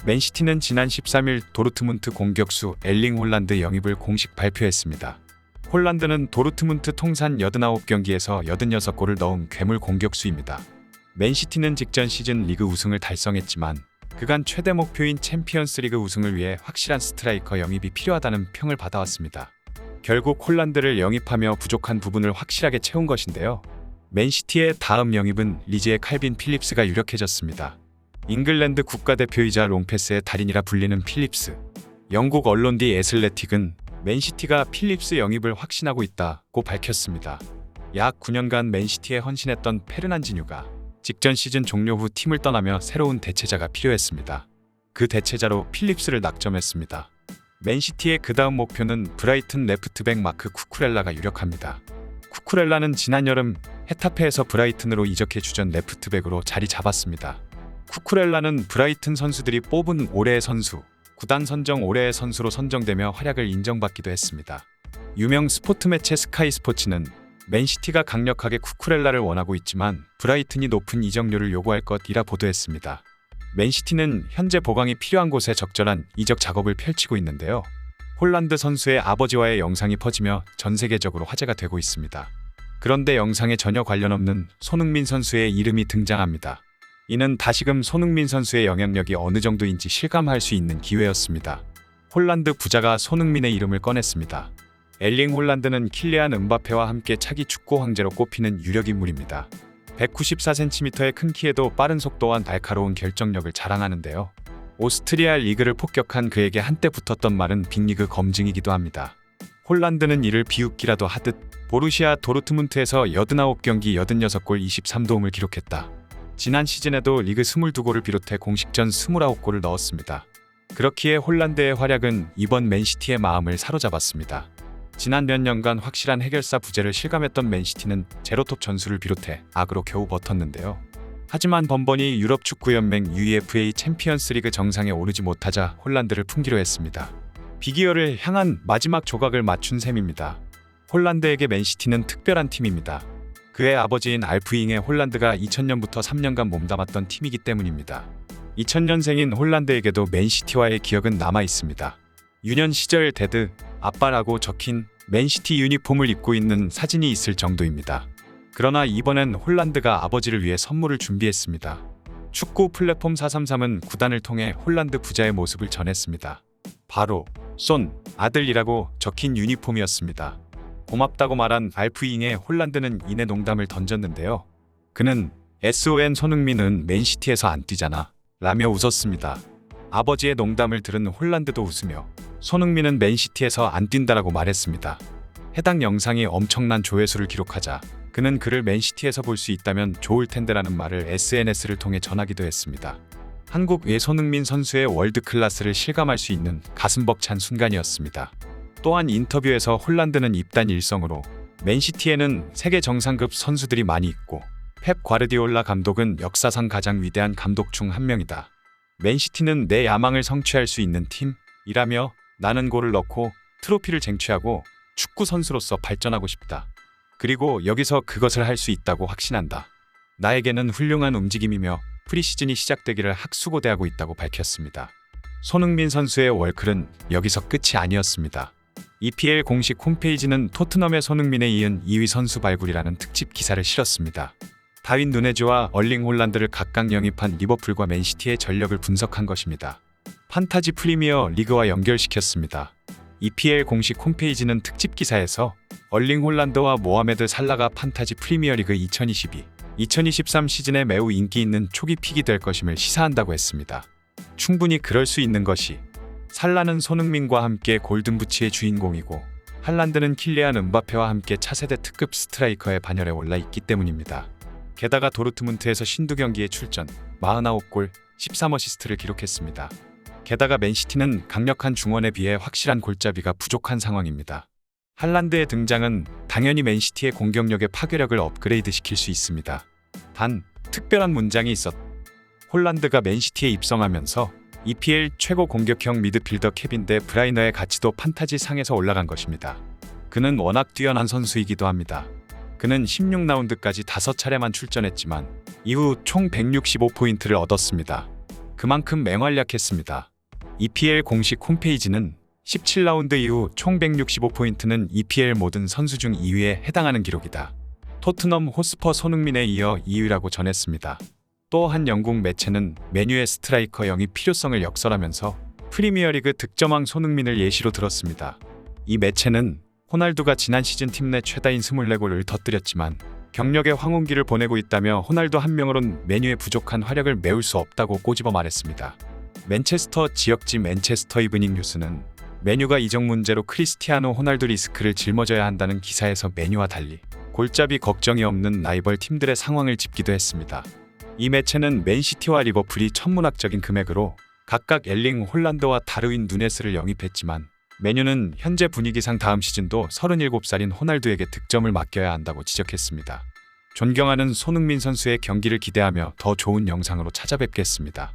맨시티는 지난 13일 도르트문트 공격수 엘링 홀란드 영입을 공식 발표했습니다. 홀란드는 도르트문트 통산 89경기에서 86골을 넣은 괴물 공격수입니다. 맨시티는 직전 시즌 리그 우승을 달성했지만 그간 최대 목표인 챔피언스리그 우승을 위해 확실한 스트라이커 영입이 필요하다는 평을 받아왔습니다. 결국 홀란드를 영입하며 부족한 부분을 확실하게 채운 것인데요. 맨시티의 다음 영입은 리즈의 칼빈 필립스가 유력해졌습니다. 잉글랜드 국가대표이자 롱패스의 달인이라 불리는 필립스. 영국 언론 디 애슬레틱은 맨시티가 필립스 영입을 확신하고 있다고 밝혔습니다. 약 9년간 맨시티에 헌신했던 페르난지뉴가 직전 시즌 종료 후 팀을 떠나며 새로운 대체자가 필요했습니다. 그 대체자로 필립스를 낙점했습니다. 맨시티의 그 다음 목표는 브라이튼 레프트백 마크 쿠쿠렐라가 유력합니다. 쿠쿠렐라는 지난 여름 헤타페에서 브라이튼으로 이적해 주전 레프트백으로 자리 잡았습니다. 쿠쿠렐라는 브라이튼 선수들이 뽑은 올해의 선수, 구단 선정 올해의 선수로 선정되며 활약을 인정받기도 했습니다. 유명 스포츠 매체 스카이 스포츠는 맨시티가 강력하게 쿠쿠렐라를 원하고 있지만 브라이튼이 높은 이적료를 요구할 것이라 보도했습니다. 맨시티는 현재 보강이 필요한 곳에 적절한 이적 작업을 펼치고 있는데요. 홀란드 선수의 아버지와의 영상이 퍼지며 전 세계적으로 화제가 되고 있습니다. 그런데 영상에 전혀 관련 없는 손흥민 선수의 이름이 등장합니다. 이는 다시금 손흥민 선수의 영향력이 어느 정도인지 실감할 수 있는 기회였습니다. 홀란드 부자가 손흥민의 이름을 꺼냈습니다. 엘링 홀란드는 킬리안 음바페와 함께 차기 축구 황제로 꼽히는 유력 인물입니다. 194cm의 큰 키에도 빠른 속도와 날카로운 결정력을 자랑하는데요. 오스트리아 리그를 폭격한 그에게 한때 붙었던 말은 빅리그 검증이기도 합니다. 홀란드는 이를 비웃기라도 하듯 보루시아 도르트문트에서 89경기 86골 23도움을 기록했다. 지난 시즌에도 리그 22골을 비롯해 공식전 29골을 넣었습니다. 그렇기에 홀란드의 활약은 이번 맨시티의 마음을 사로잡았습니다. 지난 몇 년간 확실한 해결사 부재를 실감했던 맨시티는 제로톱 전술을 비롯해 악으로 겨우 버텼는데요. 하지만 번번이 유럽축구연맹 UEFA 챔피언스리그 정상에 오르지 못하자 홀란드를 품기로 했습니다. 비기어를 향한 마지막 조각을 맞춘 셈입니다. 홀란드에게 맨시티는 특별한 팀입니다. 그의 아버지인 알프잉의 홀란드가 2000년부터 3년간 몸담았던 팀이기 때문입니다. 2000년생인 홀란드에게도 맨시티와의 기억은 남아 있습니다. 유년 시절 데드, 아빠라고 적힌 맨시티 유니폼을 입고 있는 사진이 있을 정도입니다. 그러나 이번엔 홀란드가 아버지를 위해 선물을 준비했습니다. 축구 플랫폼 433은 구단을 통해 홀란드 부자의 모습을 전했습니다. 바로 쏜 아들이라고 적힌 유니폼이었습니다. 고맙다고 말한 알프잉에 홀란드는 이내 농담을 던졌는데요. 그는 SON 손흥민은 맨시티에서 안 뛰잖아 라며 웃었습니다. 아버지의 농담을 들은 홀란드도 웃으며 손흥민은 맨시티에서 안 뛴다라고 말했습니다. 해당 영상이 엄청난 조회수를 기록하자 그는 그를 맨시티에서 볼 수 있다면 좋을 텐데라는 말을 SNS를 통해 전하기도 했습니다. 한국 외 손흥민 선수의 월드클래스를 실감할 수 있는 가슴 벅찬 순간이었습니다. 또한 인터뷰에서 홀란드는 입단 일성으로 맨시티에는 세계 정상급 선수들이 많이 있고 펩 과르디올라 감독은 역사상 가장 위대한 감독 중 한 명이다. 맨시티는 내 야망을 성취할 수 있는 팀이라며 나는 골을 넣고 트로피를 쟁취하고 축구 선수로서 발전하고 싶다. 그리고 여기서 그것을 할 수 있다고 확신한다. 나에게는 훌륭한 움직임이며 프리시즌이 시작되기를 학수고대하고 있다고 밝혔습니다. 손흥민 선수의 월클은 여기서 끝이 아니었습니다. EPL 공식 홈페이지는 토트넘의 손흥민에 이은 2위 선수 발굴이라는 특집 기사를 실었습니다. 다윈 누네즈와 얼링 홀란드를 각각 영입한 리버풀과 맨시티의 전력을 분석한 것입니다. 판타지 프리미어 리그와 연결시켰습니다. EPL 공식 홈페이지는 특집 기사에서 얼링 홀란드와 모하메드 살라가 판타지 프리미어리그 2022-2023 시즌에 매우 인기 있는 초기 픽이 될 것임을 시사한다고 했습니다. 충분히 그럴 수 있는 것이 살라는 손흥민과 함께 골든부츠의 주인공이고 할란드는 킬리안 음바페와 함께 차세대 특급 스트라이커의 반열에 올라 있기 때문입니다. 게다가 도르트문트에서 52경기에 출전, 49골, 13어시스트를 기록했습니다. 게다가 맨시티는 강력한 중원에 비해 확실한 골잡이가 부족한 상황입니다. 할란드의 등장은 당연히 맨시티의 공격력의 파괴력을 업그레이드 시킬 수 있습니다. 단, 특별한 문장이 있었. 홀란드가 맨시티에 입성하면서 EPL 최고 공격형 미드필더 케빈 데 브라이너의 가치도 판타지 상에서 올라간 것입니다. 그는 워낙 뛰어난 선수이기도 합니다. 그는 16라운드까지 5차례만 출전했지만 이후 총 165포인트를 얻었습니다. 그만큼 맹활약했습니다. EPL 공식 홈페이지는 17라운드 이후 총 165포인트는 EPL 모든 선수 중 2위에 해당하는 기록이다. 토트넘 호스퍼 손흥민에 이어 2위라고 전했습니다. 또 한 영국 매체는 메뉴의 스트라이커 영입 필요성을 역설하면서 프리미어리그 득점왕 손흥민을 예시로 들었습니다. 이 매체는 호날두가 지난 시즌 팀 내 최다인 24골을 터뜨렸지만 경력의 황혼기를 보내고 있다며 호날두 한 명으론 메뉴의 부족한 활약을 메울 수 없다고 꼬집어 말했습니다. 맨체스터 지역지 맨체스터 이브닝 뉴스는 메뉴가 이적 문제로 크리스티아노 호날두 리스크를 짊어져야 한다는 기사에서 메뉴와 달리 골잡이 걱정이 없는 라이벌 팀들의 상황을 짚기도 했습니다. 이 매체는 맨시티와 리버풀이 천문학적인 금액으로 각각 엘링 홀란드와 다르윈 누네스를 영입했지만 메뉴는 현재 분위기상 다음 시즌도 37살인 호날두에게 득점을 맡겨야 한다고 지적했습니다. 존경하는 손흥민 선수의 경기를 기대하며 더 좋은 영상으로 찾아뵙겠습니다.